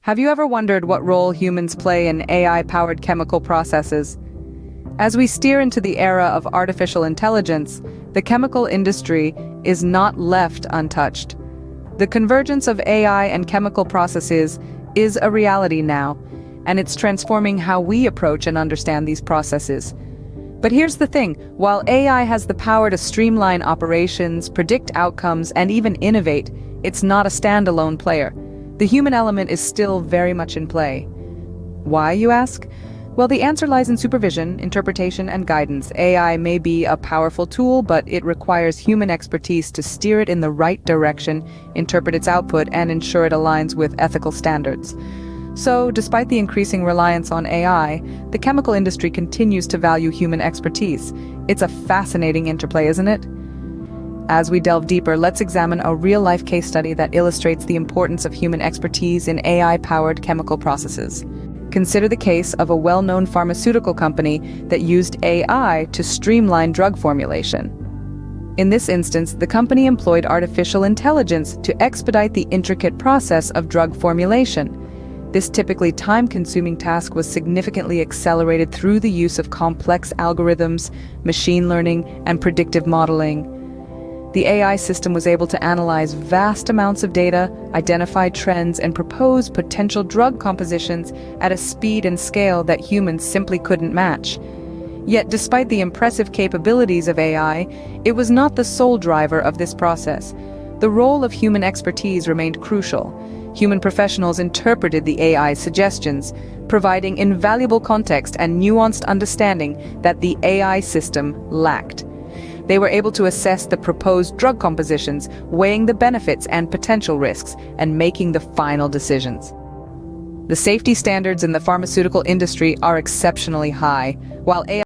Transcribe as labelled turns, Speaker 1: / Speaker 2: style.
Speaker 1: Have you ever wondered what role humans play in AI-powered chemical processes? As we steer into the era of artificial intelligence, the chemical industry is not left untouched. The convergence of AI and chemical processes is a reality now, and it's transforming how we approach and understand these processes. But here's the thing, while AI has the power to streamline operations, predict outcomes, and even innovate, it's not a standalone player. The human element is still very much in play. Why, you ask? Well, the answer lies in supervision, interpretation, and guidance. AI may be a powerful tool, but it requires human expertise to steer it in the right direction, interpret its output, and ensure it aligns with ethical standards. So, despite the increasing reliance on AI, the chemical industry continues to value human expertise. It's a fascinating interplay, isn't it? As we delve deeper, let's examine a real-life case study that illustrates the importance of human expertise in AI-powered chemical processes. Consider the case of a well-known pharmaceutical company that used AI to streamline drug formulation. In this instance, the company employed artificial intelligence to expedite the intricate process of drug formulation. This typically time-consuming task was significantly accelerated through the use of complex algorithms, machine learning, and predictive modeling. The AI system was able to analyze vast amounts of data, identify trends, and propose potential drug compositions at a speed and scale that humans simply couldn't match. Yet, despite the impressive capabilities of AI, it was not the sole driver of this process. The role of human expertise remained crucial. Human professionals interpreted the AI's suggestions, providing invaluable context and nuanced understanding that the AI system lacked. They were able to assess the proposed drug compositions, weighing the benefits and potential risks, and making the final decisions. The safety standards in the pharmaceutical industry are exceptionally high. While AI